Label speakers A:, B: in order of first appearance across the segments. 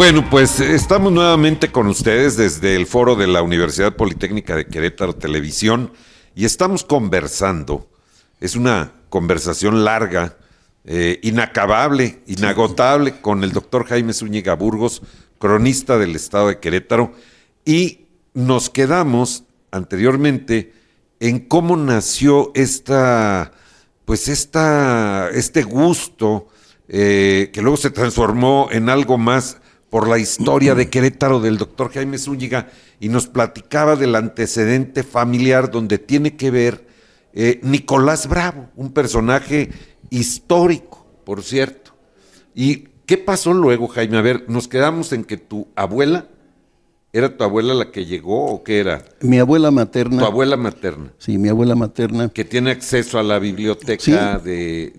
A: Bueno, pues estamos nuevamente con ustedes desde el foro de la Universidad Politécnica de Querétaro Televisión y estamos conversando. Es una conversación larga, inacabable, inagotable con el doctor Jaime Zúñiga Burgos, cronista del Estado de Querétaro, y nos quedamos anteriormente en cómo nació este gusto que luego se transformó en algo más por la historia de Querétaro del doctor Jaime Zúñiga, y nos platicaba del antecedente familiar donde tiene que ver Nicolás Bravo, un personaje histórico, por cierto. ¿Y qué pasó luego, Jaime? A ver, nos quedamos en que tu abuela, ¿era tu abuela la que llegó o qué era?
B: Mi abuela materna.
A: Tu abuela materna.
B: Sí, mi abuela materna.
A: Que tiene acceso a la biblioteca,
B: sí,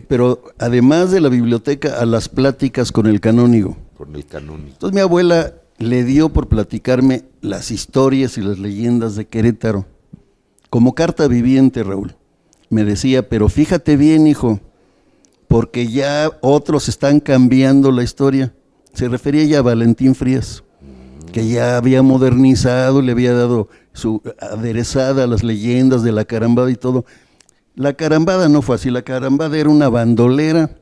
B: pero además de la biblioteca, a las pláticas con el canónigo.
A: Con el canónigo.
B: Entonces mi abuela le dio por platicarme las historias y las leyendas de Querétaro, como carta viviente, Raúl. Me decía, pero fíjate bien, hijo, porque ya otros están cambiando la historia. Se refería ya a Valentín Frías, que ya había modernizado, le había dado su aderezada a las leyendas de la carambada y todo. La carambada no fue así, la carambada era una bandolera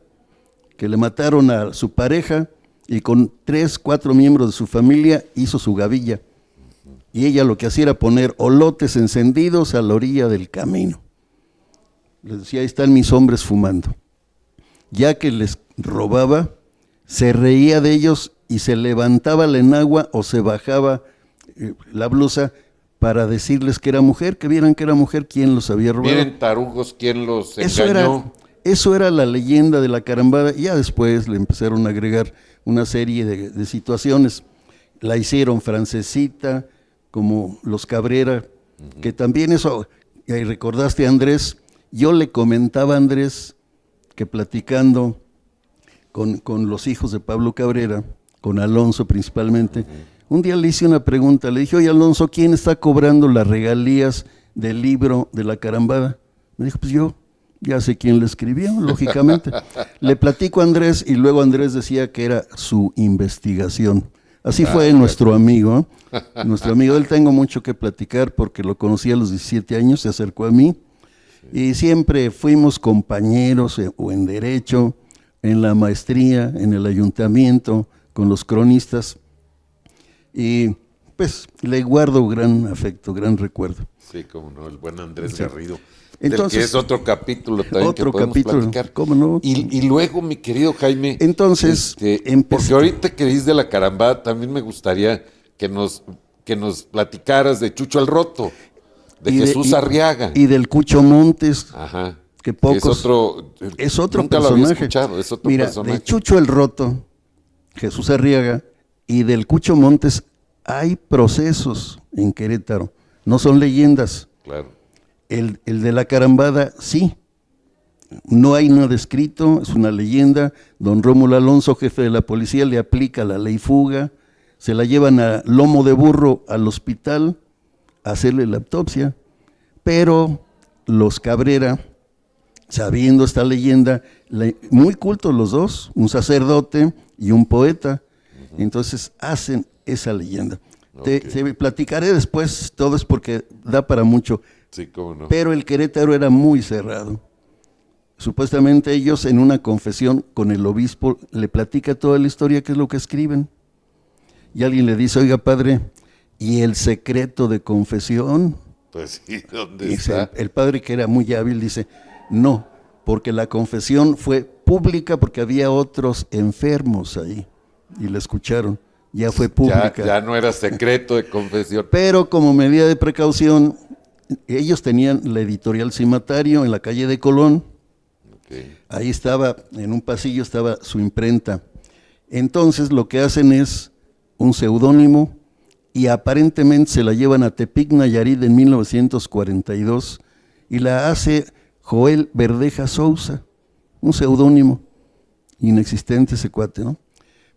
B: que le mataron a su pareja y con 3, 4 miembros de su familia hizo su gavilla. Y ella lo que hacía era poner olotes encendidos a la orilla del camino. Les decía, ahí están mis hombres fumando. Ya que les robaba, se reía de ellos y se levantaba la enagua o se bajaba la blusa para decirles que era mujer, que vieran que era mujer, quién los había robado.
A: Miren, tarugos, quién los engañó.
B: Eso era la leyenda de la carambada, y ya después le empezaron a agregar una serie de situaciones. La hicieron francesita, como los Cabrera, que también eso, y recordaste a Andrés, yo le comentaba a Andrés que platicando con los hijos de Pablo Cabrera, con Alonso principalmente, un día le hice una pregunta, le dije, oye Alonso, ¿quién está cobrando las regalías del libro de la carambada? Me dijo, pues yo. Ya sé quién le escribió, lógicamente. Le platico a Andrés y luego Andrés decía que era su investigación. Así fue nuestro amigo. Nuestro amigo, él tengo mucho que platicar porque lo conocí a los 17 años, se acercó a mí y siempre fuimos compañeros o en derecho, en la maestría, en el ayuntamiento, con los cronistas. Y pues le guardo gran afecto, gran recuerdo.
A: Sí, cómo no, el buen Andrés Garrido.
B: Entonces,
A: que es otro capítulo también
B: otro
A: que podemos
B: capítulo,
A: platicar.
B: ¿cómo no?
A: Y luego, mi querido Jaime,
B: entonces,
A: porque ahorita que dices de la carambada, también me gustaría que nos platicaras de Chucho el Roto, de Jesús Arriaga.
B: Y del Cucho Montes.
A: Ajá.
B: Que pocos.
A: Es
B: otro
A: nunca
B: personaje.
A: Lo había escuchado, es otro personaje.
B: De Chucho el Roto, Jesús Arriaga, y del Cucho Montes hay procesos en Querétaro. No son leyendas.
A: Claro.
B: El de la carambada, sí. No hay nada escrito, es una leyenda. Don Rómulo Alonso, jefe de la policía, le aplica la ley fuga, se la llevan a lomo de burro al hospital a hacerle la autopsia. Pero los Cabrera, sabiendo esta leyenda, muy cultos los dos, un sacerdote y un poeta, entonces hacen esa leyenda. Okay. Te platicaré después, todo es porque da para mucho.
A: Sí, cómo no.
B: Pero el Querétaro era muy cerrado. Supuestamente ellos en una confesión con el obispo le platica toda la historia, que es lo que escriben. Y alguien le dice, oiga padre, ¿y el secreto de confesión?
A: Pues sí, ¿dónde está?
B: El padre, que era muy hábil, dice, no, porque la confesión fue pública porque había otros enfermos ahí y la escucharon. Ya fue pública.
A: Ya no era secreto de confesión.
B: Pero como medida de precaución, ellos tenían la editorial Cimatario en la calle de Colón. Okay. Ahí estaba, en un pasillo estaba su imprenta. Entonces lo que hacen es un seudónimo y aparentemente se la llevan a Tepic, Nayarit en 1942 y la hace Joel Verdeja Sousa, un seudónimo inexistente ese cuate, ¿no?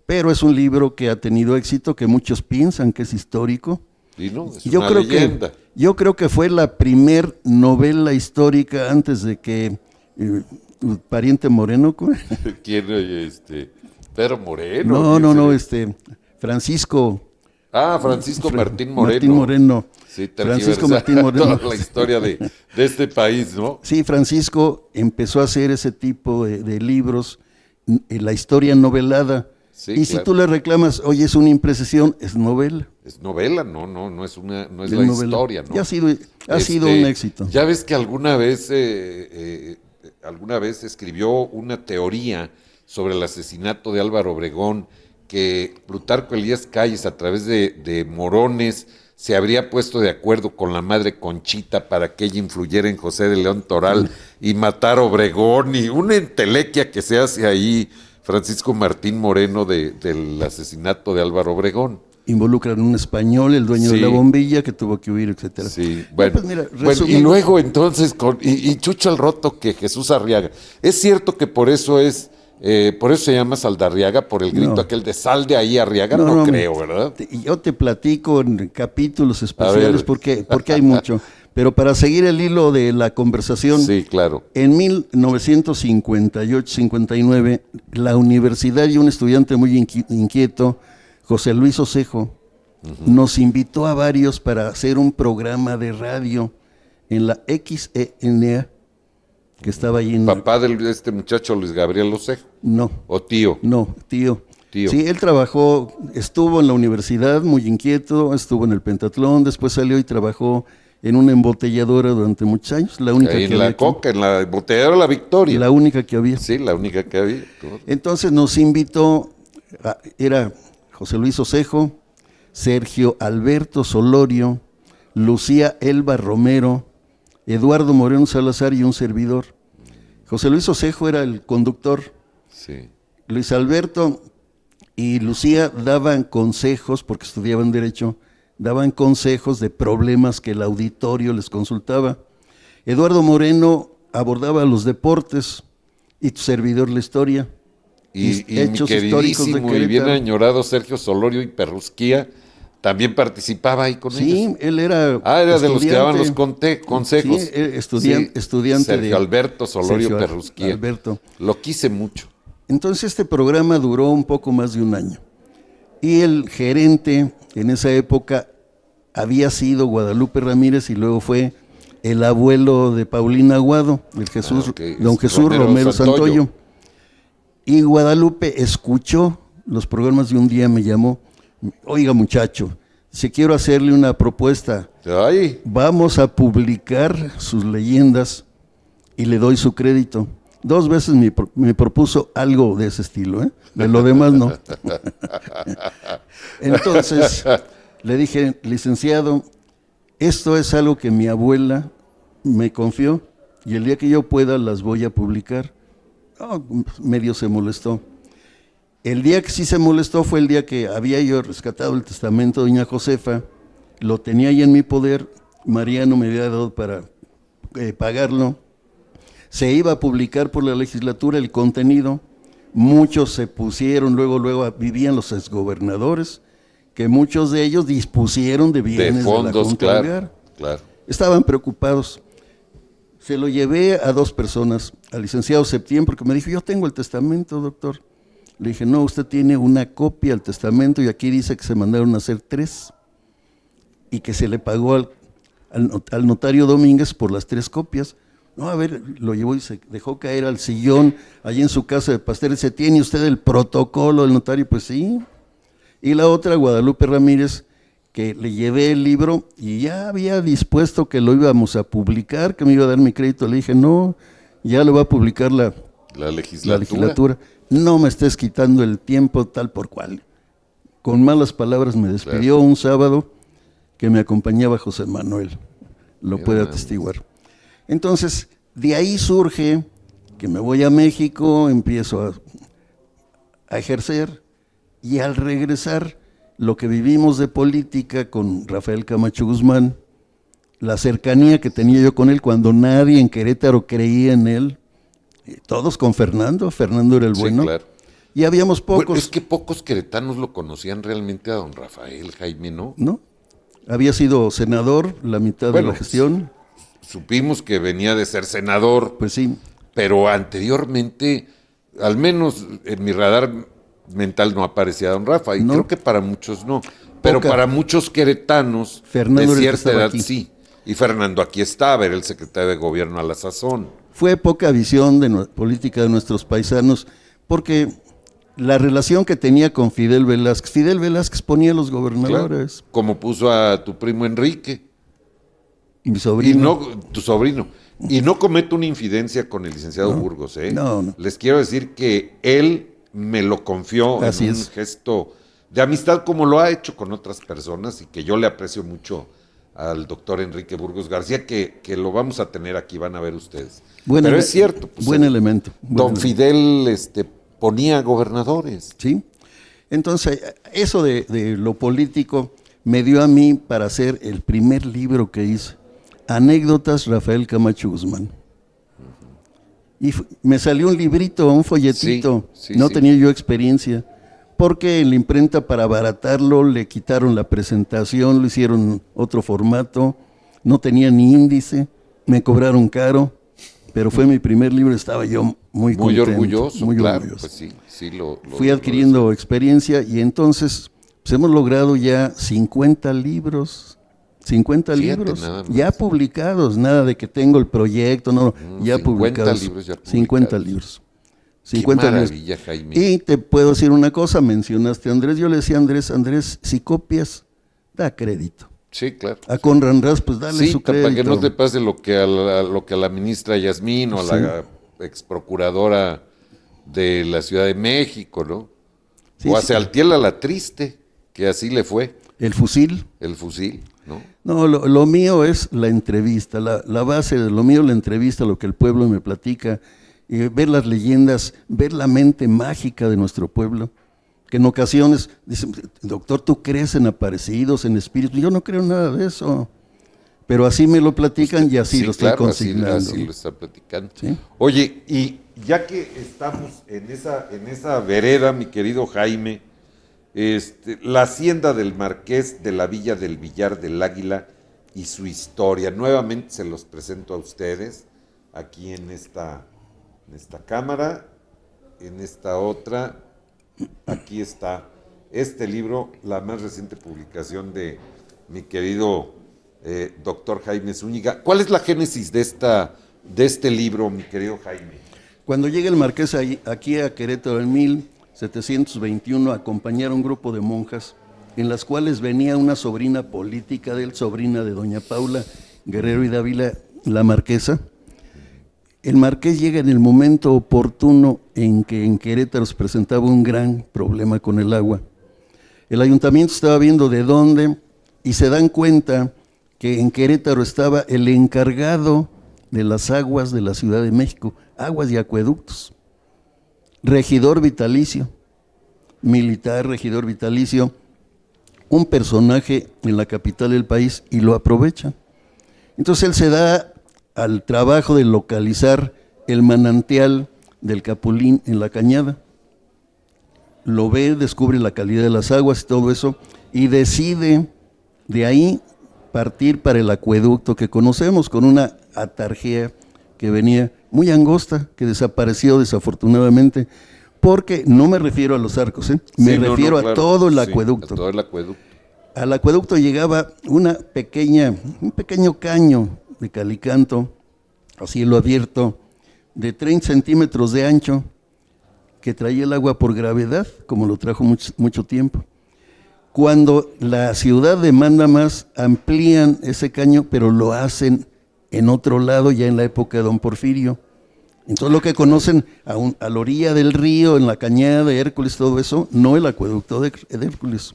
B: Pero es un libro que ha tenido éxito, que muchos piensan que es histórico.
A: Y no, es una leyenda.
B: Yo creo que fue la primer novela histórica antes de que Pariente Moreno.
A: ¿Quién? Pedro Moreno.
B: No,
A: dice.
B: Francisco.
A: Francisco Martín Moreno.
B: Martín Moreno.
A: Sí,
B: Francisco Martín Moreno.
A: Toda la historia de este país, ¿no?
B: Sí, Francisco empezó a hacer ese tipo de libros, la historia novelada.
A: Sí,
B: y si
A: claro.
B: tú le reclamas, oye, es una imprecisión, es novela.
A: Es novela, no es la
B: novela.
A: historia, ¿no?
B: Ya ha sido un éxito.
A: Ya ves que alguna vez escribió una teoría sobre el asesinato de Álvaro Obregón, que Plutarco Elías Calles, a través de Morones, se habría puesto de acuerdo con la madre Conchita para que ella influyera en José de León Toral y matar a Obregón, y una entelequia que se hace ahí Francisco Martín Moreno del asesinato de Álvaro Obregón.
B: Involucran un español, el dueño de la bombilla, que tuvo que huir, etcétera.
A: Sí, bueno,
B: pues mira,
A: y luego entonces, y Chucho el Roto, que Jesús Arriaga. Es cierto que por eso se llama Saldarriaga, por el grito aquel de sal de ahí, Arriaga, no creo, ¿verdad?
B: Yo te platico en capítulos especiales porque hay mucho. Pero para seguir el hilo de la conversación,
A: sí, claro.
B: En 1958-59, la universidad y un estudiante muy inquieto, José Luis Osejo, nos invitó a varios para hacer un programa de radio en la XENA, que estaba allí en...
A: ¿Papá de este muchacho Luis Gabriel Osejo?
B: No.
A: ¿O tío?
B: No, tío.
A: Tío.
B: Sí, él estuvo en la universidad muy inquieto, estuvo en el pentatlón, después salió y trabajó en una embotelladora durante muchos años, la única
A: en
B: que
A: la
B: había
A: Coca, en la embotelladora La Victoria.
B: La única que había.
A: Sí, la única que había.
B: Entonces nos invitó, era José Luis Osejo, Sergio Alberto Solorio, Lucía Elba Romero, Eduardo Moreno Salazar y un servidor. José Luis Osejo era el conductor.
A: Sí.
B: Luis Alberto y Lucía daban consejos, porque estudiaban Derecho, daban consejos de problemas que el auditorio les consultaba. Eduardo Moreno abordaba los deportes y tu servidor la historia.
A: Y mi queridísimo y bien añorado Sergio Solorio y Perrusquía también participaba ahí con ellos.
B: Sí, él era
A: era de los que daban los consejos.
B: Sí, estudiante
A: Sergio Alberto Solorio Perrusquía.
B: Alberto.
A: Lo quise mucho.
B: Entonces este programa duró un poco más de un año. Y el gerente en esa época había sido Guadalupe Ramírez y luego fue el abuelo de Paulina Aguado, don Jesús Romero Santoyo. Y Guadalupe escuchó los programas y un día me llamó, oiga muchacho, si quiero hacerle una propuesta, vamos a publicar sus leyendas y le doy su crédito. 2 veces me propuso algo de ese estilo, de lo demás no. Entonces le dije, licenciado, esto es algo que mi abuela me confió y el día que yo pueda las voy a publicar. Medio se molestó. El día que sí se molestó fue el día que había yo rescatado el testamento de doña Josefa, lo tenía ahí en mi poder, Mariano me había dado para pagarlo, se iba a publicar por la legislatura el contenido, muchos se pusieron, luego vivían los exgobernadores, que muchos de ellos dispusieron de bienes de fondos, de la Junta Legal.
A: Claro.
B: Estaban preocupados. Se lo llevé a 2 personas, al licenciado Septién, porque me dijo, yo tengo el testamento, doctor. Le dije, no, usted tiene una copia del testamento y aquí dice que se mandaron a hacer 3 y que se le pagó al notario Domínguez por las 3 copias. No, a ver, lo llevó y se dejó caer al sillón allí en su casa de pastel. Dice, ¿tiene usted el protocolo del notario? Pues sí. Y la otra, Guadalupe Ramírez, que le llevé el libro y ya había dispuesto que lo íbamos a publicar, que me iba a dar mi crédito. Le dije, no, ya lo va a publicar la legislatura. No me estés quitando el tiempo tal por cual. Con malas palabras me despidió un sábado que me acompañaba José Manuel. Lo puede atestiguar. Entonces, de ahí surge que me voy a México, empiezo a ejercer y al regresar lo que vivimos de política con Rafael Camacho Guzmán, la cercanía que tenía yo con él cuando nadie en Querétaro creía en él, todos con Fernando era el bueno,
A: claro.
B: Y habíamos pocos.
A: Bueno, es que pocos queretanos lo conocían realmente a don Rafael, Jaime, ¿no?
B: No, había sido senador la mitad de la gestión.
A: Supimos que venía de ser senador.
B: Pues sí.
A: Pero anteriormente, al menos en mi radar, mental no aparecía don Rafa, y
B: No.
A: creo que para muchos no. Pero
B: Poca.
A: para muchos queretanos
B: Fernando
A: de
B: era el que
A: cierta
B: estaba
A: edad
B: aquí.
A: sí. Y Fernando aquí estaba, era el secretario de gobierno a la sazón.
B: Fue poca visión de política de nuestros paisanos, porque la relación que tenía con Fidel Velázquez ponía a los
A: Claro,
B: gobernadores.
A: como puso a tu primo Enrique.
B: Y mi
A: Y
B: sobrino.
A: no, tu sobrino. Y no cometo una infidencia con el licenciado
B: No,
A: Burgos, ¿eh?
B: no.
A: Les quiero decir que él me lo confió
B: Así
A: en un
B: es.
A: gesto de amistad, como lo ha hecho con otras personas, y que yo le aprecio mucho al doctor Enrique Burgos García, que lo vamos a tener aquí, van a ver ustedes. Pero es cierto. Pues,
B: buen elemento.
A: Don Fidel ponía gobernadores.
B: ¿Sí? Entonces, eso de lo político me dio a mí para hacer el primer libro que hice, Anécdotas Rafael Camacho Guzmán. Y me salió un librito, un folletito,
A: Sí,
B: no
A: sí.
B: tenía yo experiencia, porque en la imprenta para abaratarlo le quitaron la presentación, lo hicieron otro formato, no tenía ni índice, me cobraron caro, pero fue mi primer libro, estaba yo muy
A: Muy
B: contento,
A: orgulloso,
B: muy
A: claro.
B: orgulloso.
A: Pues sí, lo
B: Fui adquiriendo experiencia y entonces pues hemos logrado ya 50 libros, 50
A: Fíjate,
B: libros
A: nada más.
B: ya publicados, nada de que tengo el proyecto, no, ya
A: 50
B: publicados.
A: libros ya
B: 50
A: publicados.
B: libros.
A: Qué
B: 50 libros.
A: maravilla, Jaime.
B: Y te puedo decir una cosa, mencionaste a Andrés, yo le decía a Andrés, si copias, da crédito.
A: Sí, claro.
B: A Conrad Ras, pues dale
A: Sí,
B: su
A: para
B: crédito.
A: que no te pase lo que a la ministra Yasmín o a la ex procuradora de la Ciudad de México, ¿no?
B: Sí,
A: o a
B: sí.
A: Sealtiel a la Triste, que así le fue
B: El fusil.
A: el fusil, ¿no?
B: No, lo mío es la entrevista, la base de lo mío es la entrevista, lo que el pueblo me platica, ver las leyendas, ver la mente mágica de nuestro pueblo, que en ocasiones dicen, doctor, ¿tú crees en aparecidos, en espíritus? Yo no creo en nada de eso, pero así me lo platican y así
A: Sí,
B: lo estoy
A: claro,
B: consignando.
A: así lo está platicando.
B: ¿Sí?
A: Oye, y ya que estamos en esa vereda, mi querido Jaime, la hacienda del Marqués de la Villa del Villar del Águila y su historia. Nuevamente se los presento a ustedes aquí en esta cámara, en esta otra. Aquí está este libro, la más reciente publicación de mi querido doctor Jaime Zúñiga. ¿Cuál es la génesis de este libro, mi querido Jaime?
B: Cuando llega el Marqués aquí a Querétaro en 1721, acompañar a un grupo de monjas en las cuales venía una sobrina política de él, sobrina de doña Paula Guerrero y Dávila, la marquesa. El Marqués llega en el momento oportuno en que en Querétaro se presentaba un gran problema con el agua. El ayuntamiento estaba viendo de dónde y se dan cuenta que en Querétaro estaba el encargado de las aguas de la Ciudad de México, aguas y acueductos, regidor vitalicio, militar, regidor vitalicio, un personaje en la capital del país y lo aprovecha. Entonces él se da al trabajo de localizar el manantial del Capulín en la Cañada. Lo ve, descubre la calidad de las aguas y todo eso, y decide de ahí partir para el acueducto que conocemos, con una atarjea que venía muy angosta, que desapareció desafortunadamente, porque no me refiero a los arcos, me refiero
A: claro.
B: a todo el
A: Sí,
B: acueducto.
A: a todo el acueducto.
B: Al acueducto llegaba un pequeño caño de calicanto, a cielo abierto, de 30 centímetros de ancho, que traía el agua por gravedad, como lo trajo mucho tiempo. Cuando la ciudad demanda más, amplían ese caño, pero lo hacen en otro lado, ya en la época de don Porfirio. Entonces lo que conocen a la orilla del río, en la cañada de Hércules, todo eso, no el acueducto de Hércules,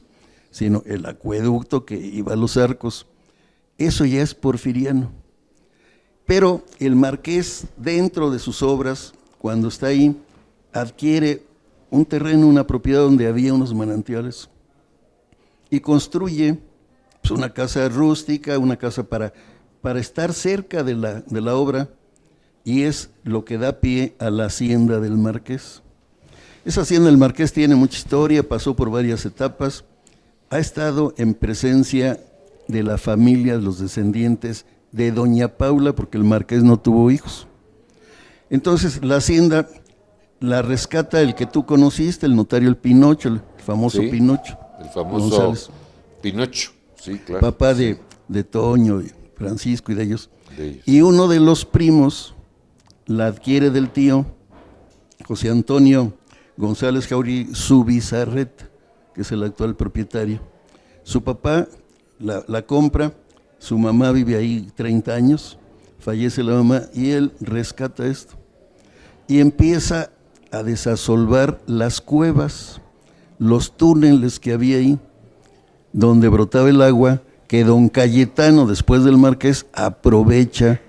B: sino el acueducto que iba a los arcos. Eso ya es porfiriano. Pero el Marqués, dentro de sus obras, cuando está ahí, adquiere un terreno, una propiedad donde había unos manantiales y construye pues, una casa rústica, una casa para estar cerca de la obra, y es lo que da pie a la hacienda del Marqués. Esa hacienda del Marqués tiene mucha historia, pasó por varias etapas, ha estado en presencia de la familia, de los descendientes de doña Paula, porque el Marqués no tuvo hijos. Entonces la hacienda la rescata el que tú conociste, el notario El Pinocho, el famoso
A: Sí,
B: Pinocho.
A: el famoso
B: González,
A: Pinocho, sí, claro.
B: papá
A: sí,
B: de Toño, y Francisco y de ellos.
A: de ellos.
B: Y uno de los primos la adquiere del tío José Antonio González Jauregui Zubizarreta, que es el actual propietario. Su papá la compra, su mamá vive ahí 30 años, fallece la mamá y él rescata esto. Y empieza a desasolvar las cuevas, los túneles que había ahí, donde brotaba el agua, que don Cayetano, después del Marqués, aprovecha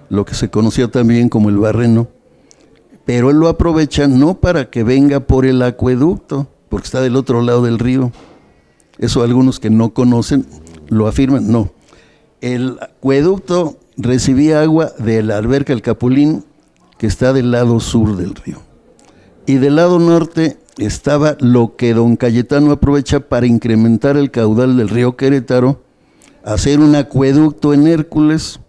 B: lo que se conocía también como el Barreno, pero él lo aprovecha no para que venga por el acueducto, porque está del otro lado del río. Eso algunos que no conocen lo afirman, no. El acueducto recibía agua de la alberca El Capulín, que está del lado sur del río. Y del lado norte estaba lo que don Cayetano aprovecha para incrementar el caudal del río Querétaro, hacer un acueducto en Hércules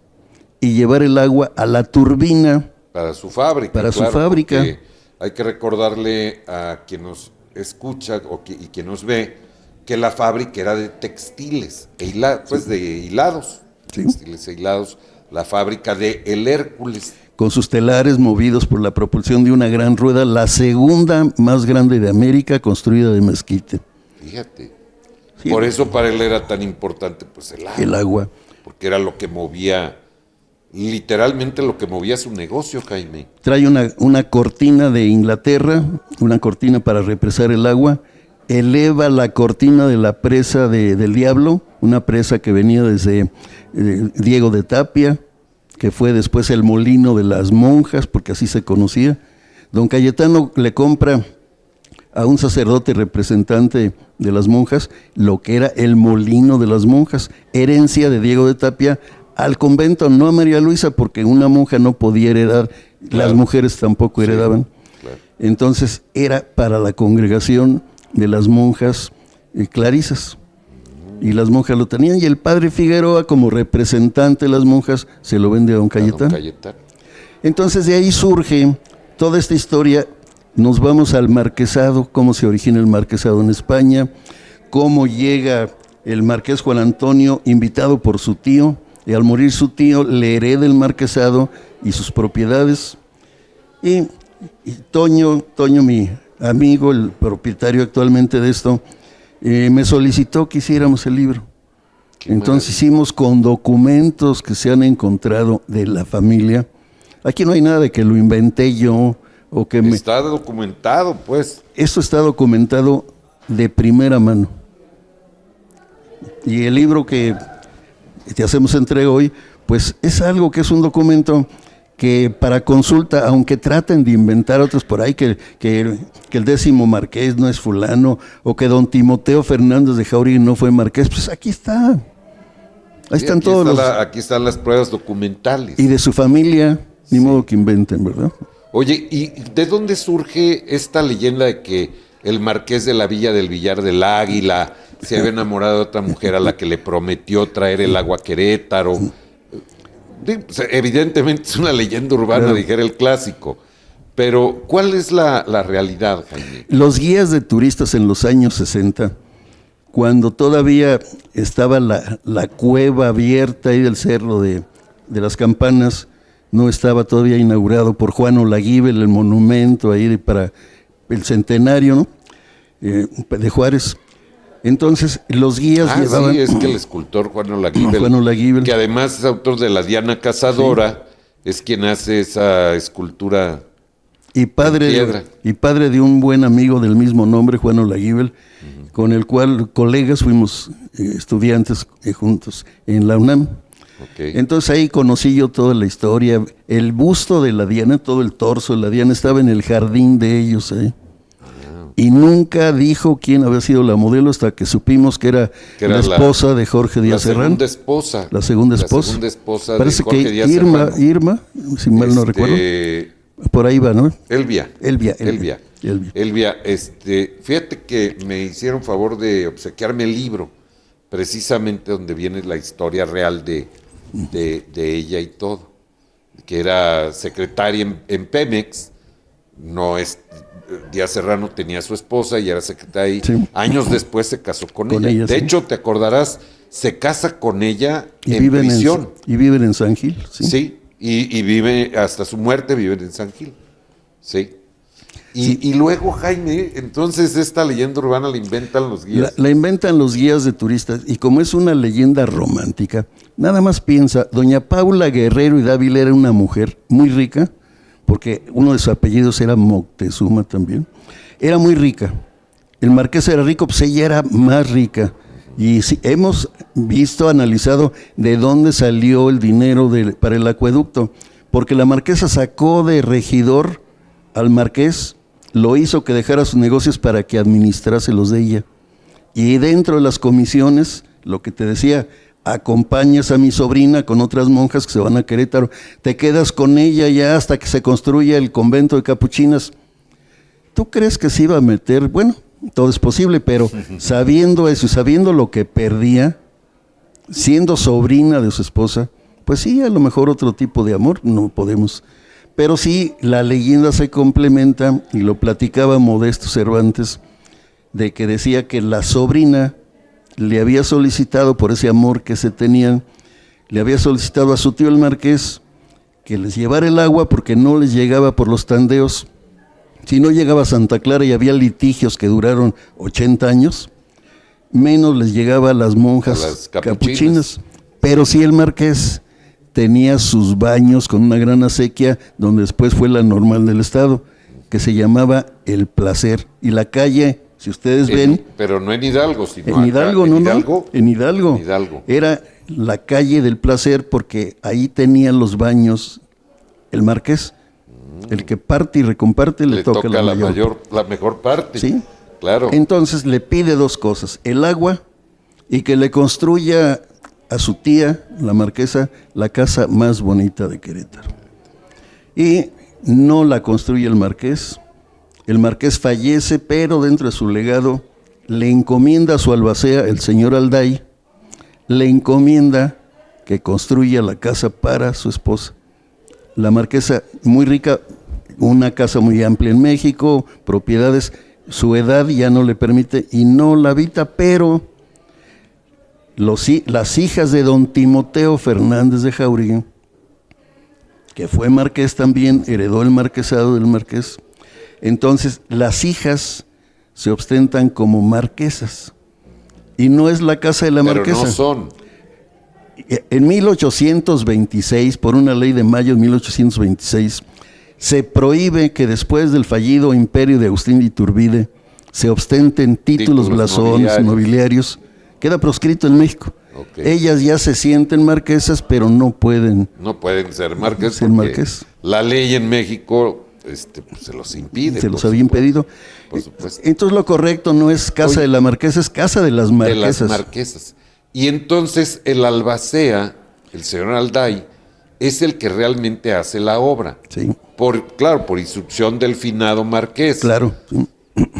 B: y llevar el agua a la turbina.
A: Para su fábrica.
B: Para su fábrica.
A: Porque hay que recordarle a quien nos escucha y quien nos ve que la fábrica era de textiles, pues de hilados,
B: Sí.
A: textiles e hilados, la fábrica de El Hércules.
B: Con sus telares movidos por la propulsión de una gran rueda, la segunda más grande de América, construida de mezquite.
A: Fíjate.
B: Sí.
A: Por eso para él era tan importante pues
B: El agua.
A: porque era lo que movía, literalmente lo que movía su negocio, Jaime.
B: Trae una cortina de Inglaterra, una cortina para represar el agua, eleva la cortina de la presa del Diablo, una presa que venía desde Diego de Tapia, que fue después el molino de las monjas, porque así se conocía. Don Cayetano le compra a un sacerdote representante de las monjas lo que era el molino de las monjas, herencia de Diego de Tapia al convento, no a María Luisa, porque una monja no podía heredar,
A: Claro.
B: las mujeres tampoco heredaban.
A: Claro.
B: Entonces era para la congregación de las monjas clarisas. Y las monjas lo tenían, y el padre Figueroa, como representante de las monjas, se lo vende a don Cayetano.
A: Cayetano.
B: Entonces de ahí surge toda esta historia. Nos vamos al marquesado, cómo se origina el marquesado en España, cómo llega el marqués Juan Antonio, invitado por su tío, y al morir su tío le hereda el marquesado y sus propiedades. Y Toño, mi amigo, el propietario actualmente de esto, me solicitó que hiciéramos el libro. Entonces hicimos con documentos que se han encontrado de la familia. Aquí no hay nada de que lo inventé yo o que
A: Está documentado, pues.
B: Esto está documentado de primera mano. Y el libro que te hacemos entrega hoy, pues es algo que es un documento que para consulta, aunque traten de inventar otros por ahí, que el 10º marqués no es fulano, o que don Timoteo Fernández de Jauregui no fue marqués, pues aquí está. Ahí
A: Sí,
B: están todos los...
A: aquí están las pruebas documentales.
B: Y de su familia, ni modo que inventen, ¿verdad?
A: Oye, ¿y de dónde surge esta leyenda de que el marqués de la Villa del Villar del Águila se había enamorado de otra mujer a la que le prometió traer el agua a Querétaro? Pues, evidentemente es una leyenda urbana,
B: Claro.
A: dijera el clásico. Pero, ¿cuál es la realidad, Jaime?
B: Los guías de turistas en los años 60, cuando todavía estaba la cueva abierta ahí del cerro de las Campanas, no estaba todavía inaugurado por Juan Olaguíbel el monumento ahí para el centenario, ¿no? De Juárez. Entonces los guías llevaban...
A: Sí, es que el escultor Juan Olaguíbel,
B: Juan Olaguíbel.
A: que además es autor de La Diana Cazadora, es quien hace esa escultura.
B: Y padre de un buen amigo del mismo nombre, Juan Olaguíbel, con el cual colegas fuimos estudiantes juntos en la UNAM.
A: Okay.
B: Entonces ahí conocí yo toda la historia. El busto de la Diana, todo el torso de la Diana estaba en el jardín de ellos. Y nunca dijo quién había sido la modelo hasta que supimos que era la esposa de Jorge Díaz Serrano.
A: La segunda esposa.
B: La segunda esposa. Parece
A: de Jorge
B: que
A: Díaz Serrano.
B: Irma, si mal no recuerdo. Por ahí va, ¿no?
A: Elvia.
B: Elvia.
A: Fíjate que me hicieron favor de obsequiarme el libro, precisamente donde viene la historia real de ella y todo, que era secretaria en Pemex, no es... Díaz Serrano tenía a su esposa y era secretaria.
B: Sí.
A: Años después se casó con ella.
B: Ella,
A: de
B: sí.
A: hecho, te acordarás, se casa con ella
B: Y
A: en
B: viven
A: prisión.
B: y viven en San Gil. Sí.
A: Sí, y vive, hasta su muerte viven en San Gil. Sí. Y luego, Jaime, entonces esta leyenda urbana la inventan los guías.
B: La inventan los guías de turistas y como es una leyenda romántica, nada más piensa, doña Paula Guerrero y Dávila era una mujer muy rica, porque uno de sus apellidos era Moctezuma también, era muy rica. El marqués era rico, pues ella era más rica. Y sí, hemos visto, analizado de dónde salió el dinero para el acueducto, porque la marquesa sacó de regidor al marqués, lo hizo que dejara sus negocios para que administrase los de ella. Y dentro de las comisiones, lo que te decía, acompañas a mi sobrina con otras monjas que se van a Querétaro, te quedas con ella ya hasta que se construya el convento de capuchinas. ¿Tú crees que se iba a meter? Bueno, todo es posible, pero sabiendo eso, sabiendo lo que perdía, siendo sobrina de su esposa, pues sí, a lo mejor otro tipo de amor, no podemos. Pero sí, la leyenda se complementa, y lo platicaba Modesto Cervantes, de que decía que la sobrina le había solicitado, por ese amor que se tenían, le había solicitado a su tío el marqués que les llevara el agua porque no les llegaba por los tandeos. Si no llegaba a Santa Clara y había litigios que duraron 80 años, menos les llegaba a las monjas
A: A las
B: capuchinas. Pero sí el marqués tenía sus baños con una gran acequia, donde después fue la normal del estado, que se llamaba El Placer. Y la calle, si ustedes ven...
A: Pero no en Hidalgo, sino
B: En Hidalgo,
A: acá,
B: no,
A: en Hidalgo.
B: no, en Hidalgo.
A: En Hidalgo.
B: Era la calle del Placer porque ahí tenía los baños el marqués. El que parte y recomparte le toca la
A: mejor parte.
B: Sí.
A: Claro.
B: Entonces le pide dos cosas, el agua y que le construya a su tía, la marquesa, la casa más bonita de Querétaro. Y no la construye el marqués fallece, pero dentro de su legado le encomienda a su albacea, el señor Alday, le encomienda que construya la casa para su esposa. La marquesa, muy rica, una casa muy amplia en México, propiedades, su edad ya no le permite y no la habita, pero las hijas de don Timoteo Fernández de Jauregui, que fue marqués también, heredó el marquesado del marqués, entonces las hijas se ostentan como marquesas y no es la casa de la marquesa.
A: Pero no son.
B: En 1826, por una ley de mayo de 1826, se prohíbe que después del fallido imperio de Agustín de Iturbide se ostenten títulos blasones, nobiliarios. Queda proscrito en México. Okay. Ellas ya se sienten marquesas, pero no pueden.
A: No pueden ser marquesas.
B: Ser marqués.
A: La ley en México pues, se los impide.
B: Se los había impedido.
A: Por supuesto.
B: Entonces lo correcto no es casa de la marquesa, es casa de las marquesas.
A: De las marquesas. Y entonces el albacea, el señor Alday, es el que realmente hace la obra.
B: Sí.
A: Por instrucción del finado marqués.
B: Claro. Sí.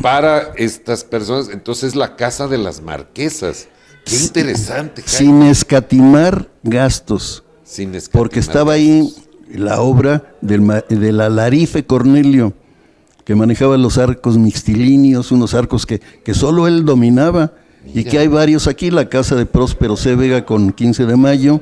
A: Para estas personas, entonces la casa de las marquesas. Qué interesante.
B: Jaime. Sin escatimar gastos.
A: Sin escatimar
B: porque estaba
A: gastos.
B: Ahí la obra del alarife Cornelio, que manejaba los arcos mixtilíneos, unos arcos que solo él dominaba. Mira. Y que hay varios aquí, la casa de Próspero C. Vega con 15 de mayo,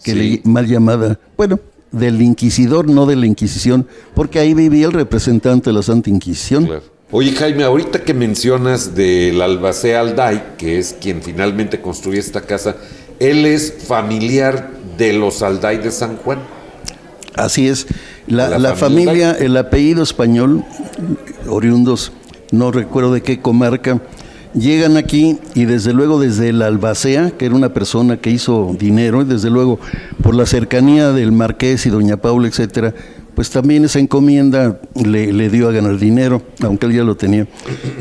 B: que sí. Mal llamada, bueno, del inquisidor, no de la Inquisición, porque ahí vivía el representante de la Santa Inquisición.
A: Claro. Oye, Jaime, ahorita que mencionas del albacea Alday, que es quien finalmente construye esta casa, él es familiar de los Alday de San Juan.
B: Así es. La familia, el apellido español, oriundos, no recuerdo de qué comarca, llegan aquí y desde luego desde el albacea, que era una persona que hizo dinero, y desde luego por la cercanía del marqués y doña Paula, etcétera, pues también esa encomienda le dio a ganar dinero, aunque él ya lo tenía.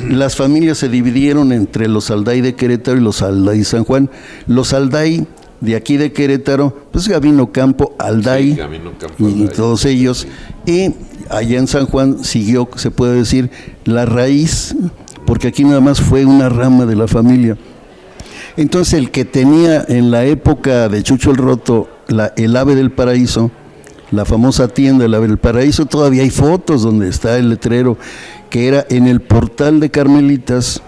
B: Las familias se dividieron entre los Alday de Querétaro y los Alday de San Juan. Los Alday de aquí de Querétaro, pues Gabino Campo, Alday, sí, Gabino Campo, y todos ellos. Y allá en San Juan siguió, se puede decir, la raíz, porque aquí nada más fue una rama de la familia. Entonces el que tenía en la época de Chucho el Roto el ave del paraíso, la famosa tienda de la Valparaíso, todavía hay fotos donde está el letrero, que era en el portal de Carmelitas.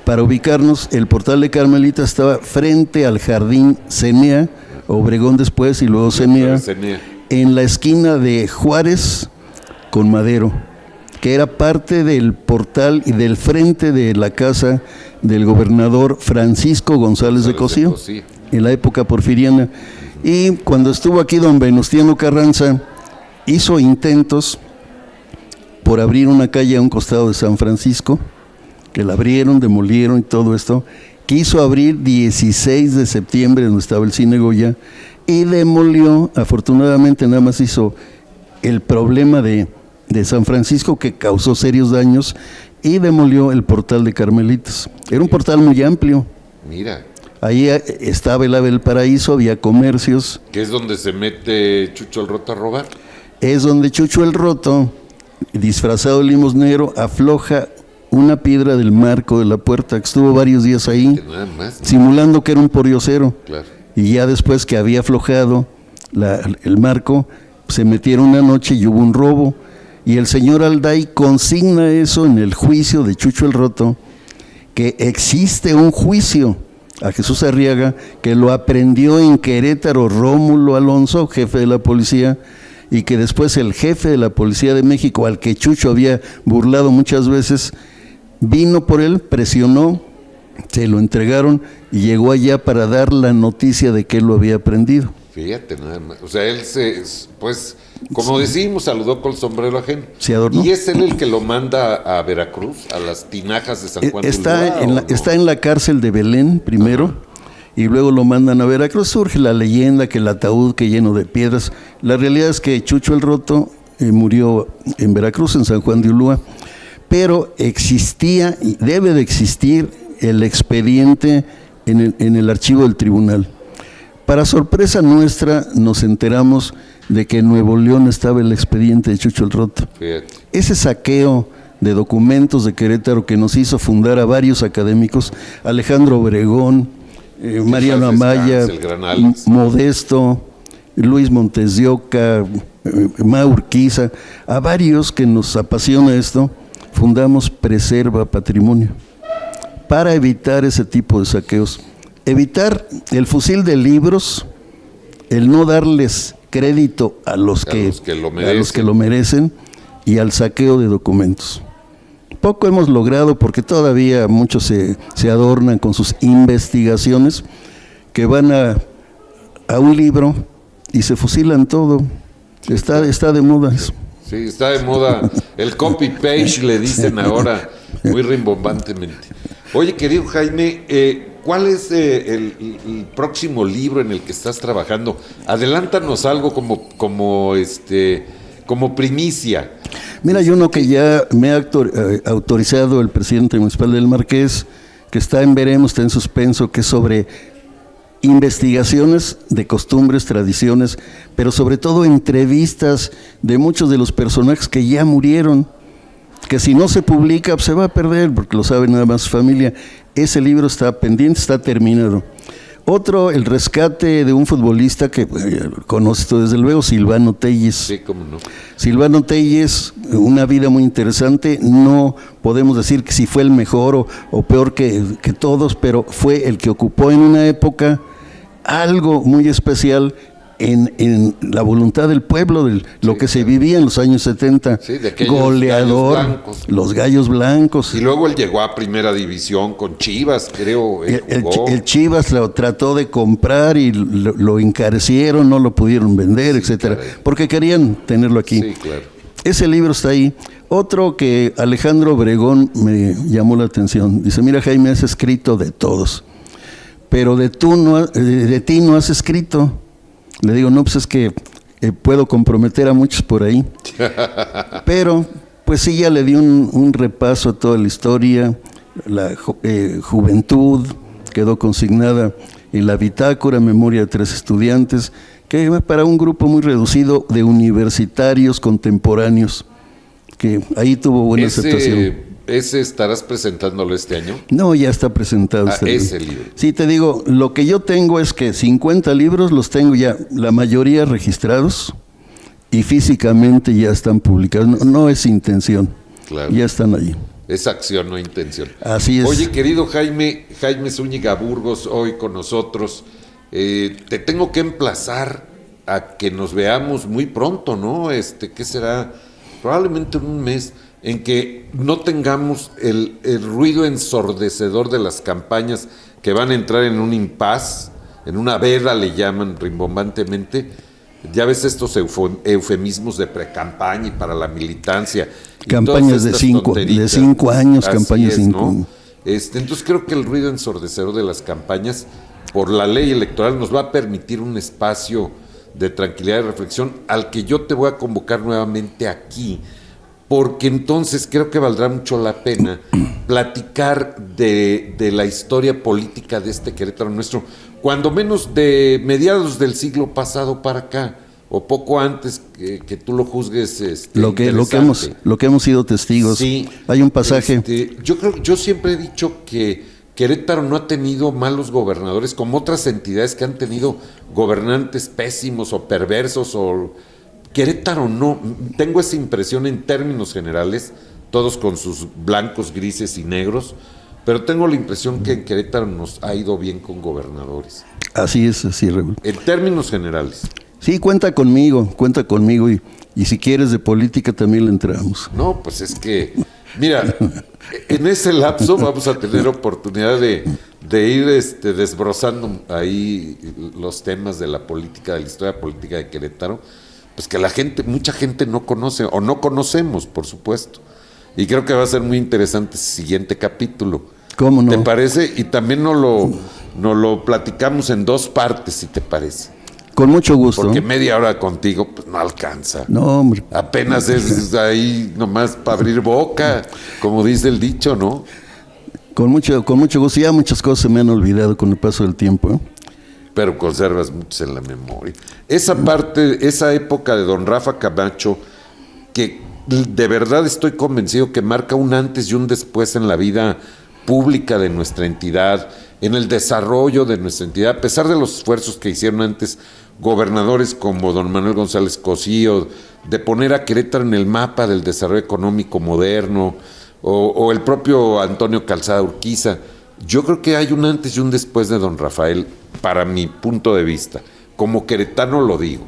B: Para ubicarnos, el portal de Carmelitas estaba frente al jardín Cenea, Obregón después y luego Cenea, en la esquina de Juárez con Madero, que era parte del portal y del frente de la casa del gobernador Francisco González de Cosío, en la época porfiriana. Y cuando estuvo aquí don Venustiano Carranza, hizo intentos por abrir una calle a un costado de San Francisco, que la abrieron, demolieron y todo esto. Quiso abrir 16 de septiembre, donde estaba el Cine Goya, y demolió. Afortunadamente nada más hizo el problema de San Francisco, que causó serios daños, y demolió el portal de Carmelitas. Era un portal muy amplio.
A: Mira.
B: Ahí estaba el Ave del Paraíso, había comercios.
A: ¿Que es donde se mete Chucho el Roto a robar?
B: Es donde Chucho el Roto, disfrazado de limosnero, afloja una piedra del marco de la puerta, que estuvo varios días ahí,
A: nada más, ¿no?
B: Simulando que era un poriocero.
A: Claro.
B: Y ya después que había aflojado el marco, se metieron una noche y hubo un robo. Y el señor Alday consigna eso en el juicio de Chucho el Roto, que existe un juicio a Jesús Arriaga, que lo aprendió en Querétaro Rómulo Alonso, jefe de la policía, y que después el jefe de la Policía de México, al que Chucho había burlado muchas veces, vino por él, presionó, se lo entregaron y llegó allá para dar la noticia de que él lo había aprendido.
A: Fíjate, nada más. O sea, él pues, como decimos, saludó con el sombrero ajeno.
B: Se adornó.
A: ¿Y es él el que lo manda a Veracruz, a las tinajas de San Juan de Ulúa?
B: Está en la cárcel de Belén primero. Ajá. Y luego lo mandan a Veracruz. Surge la leyenda que el ataúd que lleno de piedras. La realidad es que Chucho el Roto murió en Veracruz, en San Juan de Ulúa, pero existía y debe de existir el expediente en el archivo del tribunal. Para sorpresa nuestra, nos enteramos de que en Nuevo León estaba el expediente de Chucho el Roto. Fíjate. Ese saqueo de documentos de Querétaro que nos hizo fundar a varios académicos, Alejandro Obregón, Mariano Amaya, Modesto, Luis Montes de Oca, Mau Urquiza, a varios que nos apasiona esto, fundamos Preserva Patrimonio para evitar ese tipo de saqueos. Evitar el fusil de libros, el no darles crédito a los que lo merecen y al saqueo de documentos. Poco hemos logrado porque todavía muchos se adornan con sus investigaciones, que van a un libro y se fusilan todo. Sí, está de moda eso.
A: Sí, está de moda. El copy-page le dicen ahora muy rimbombantemente. Oye, querido Jaime, ¿cuál es el próximo libro en el que estás trabajando? Adelántanos algo como primicia.
B: Mira, hay uno que ya me ha autorizado el presidente municipal del Marqués, que está en veremos, está en suspenso, que es sobre investigaciones de costumbres, tradiciones, pero sobre todo entrevistas de muchos de los personajes que ya murieron, que si no se publica se va a perder, porque lo sabe nada más su familia. Ese libro está pendiente, está terminado. Otro, el rescate de un futbolista que conoces tú desde luego, Silvano Telles.
A: Sí, cómo no.
B: Silvano Telles, una vida muy interesante. No podemos decir que si fue el mejor o peor que todos, pero fue el que ocupó en una época algo muy especial en la voluntad del pueblo, de lo que se vivía en los años 70.
A: Sí, de
B: goleador, los gallos blancos.
A: Y luego él llegó a primera división con Chivas, creo.
B: El Chivas lo trató de comprar y lo encarecieron, no lo pudieron vender, etcétera, porque querían tenerlo aquí.
A: Sí, claro.
B: Ese libro está ahí. Otro que Alejandro Obregón me llamó la atención. Dice, mira Jaime, has escrito de todos, pero de ti no has escrito. Le digo, no, pues es que puedo comprometer a muchos por ahí. Pero, pues sí, ya le di un repaso a toda la historia. La juventud quedó consignada en la bitácora, memoria de 3 estudiantes, que va para un grupo muy reducido de universitarios contemporáneos, que ahí tuvo buena aceptación.
A: ¿Ese estarás presentándolo este año?
B: No, ya está presentado.
A: Ese libro.
B: Sí, te digo, lo que yo tengo es que 50 libros los tengo ya, la mayoría registrados, y físicamente ya están publicados. No, no es intención,
A: Claro.
B: ya están ahí.
A: Es acción, no intención.
B: Así es.
A: Oye, querido Jaime Zúñiga Burgos, hoy con nosotros, te tengo que emplazar a que nos veamos muy pronto, ¿no? ¿Qué será? Probablemente en un mes, en que no tengamos el ruido ensordecedor de las campañas que van a entrar en un impas, en una veda le llaman rimbombantemente. Ya ves estos eufemismos de precampaña y para la militancia.
B: Campañas de 5 años,
A: Así
B: campañas
A: es,
B: 5
A: ¿no?
B: años.
A: Entonces creo que el ruido ensordecedor de las campañas, por la ley electoral, nos va a permitir un espacio de tranquilidad y reflexión al que yo te voy a convocar nuevamente aquí, porque entonces creo que valdrá mucho la pena platicar de la historia política de este Querétaro nuestro, cuando menos de mediados del siglo pasado para acá, o poco antes, que tú lo juzgues
B: Lo que hemos sido testigos.
A: Sí,
B: Hay un pasaje.
A: Yo siempre he dicho que Querétaro no ha tenido malos gobernadores como otras entidades que han tenido gobernantes pésimos o perversos. Querétaro no, tengo esa impresión en términos generales, todos con sus blancos, grises y negros, pero tengo la impresión que en Querétaro nos ha ido bien con gobernadores.
B: Así es, Raúl.
A: En términos generales.
B: Sí, cuenta conmigo y si quieres de política también le entramos.
A: No, pues es que, mira, en ese lapso vamos a tener oportunidad de ir desbrozando ahí los temas de la política, de la historia política de Querétaro, pues que mucha gente no conoce, o no conocemos, por supuesto. Y creo que va a ser muy interesante ese siguiente capítulo.
B: ¿Cómo no?
A: ¿Te parece? Y también nos lo platicamos en 2 partes, si te parece.
B: Con mucho gusto.
A: Porque media hora contigo pues no alcanza.
B: No, hombre.
A: Apenas es ahí nomás para abrir boca, como dice el dicho, ¿no?
B: Con mucho gusto. Ya muchas cosas se me han olvidado con el paso del tiempo, ¿eh?
A: Pero conservas muchos en la memoria. Esa parte, esa época de don Rafa Camacho, que de verdad estoy convencido que marca un antes y un después en la vida pública de nuestra entidad, en el desarrollo de nuestra entidad, a pesar de los esfuerzos que hicieron antes gobernadores como don Manuel González Cosío, de poner a Querétaro en el mapa del desarrollo económico moderno, o el propio Antonio Calzada Urquiza. Yo creo que hay un antes y un después de don Rafael, para mi punto de vista. Como queretano lo digo,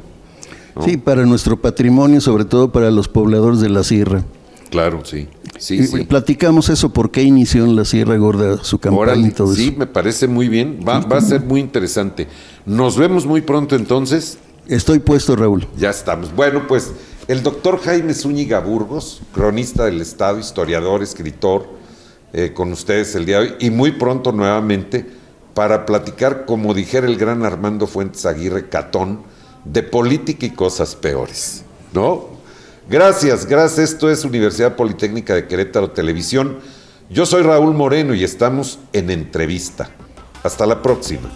A: ¿no?
B: Sí, para nuestro patrimonio, sobre todo para los pobladores de la sierra.
A: Claro, sí.
B: Y platicamos eso, por qué inició en la Sierra Gorda su campaña.
A: Órale,
B: y todo
A: sí,
B: eso.
A: me parece muy bien. Va a ser muy interesante. Nos vemos muy pronto entonces.
B: Estoy puesto, Raúl.
A: Ya estamos. Bueno, pues el doctor Jaime Zúñiga Burgos, cronista del Estado, historiador, escritor, con ustedes el día de hoy, y muy pronto nuevamente para platicar, como dijera el gran Armando Fuentes Aguirre Catón, de política y cosas peores, ¿no? Gracias. Esto es Universidad Politécnica de Querétaro Televisión. Yo soy Raúl Moreno y estamos en Entrevista. Hasta la próxima.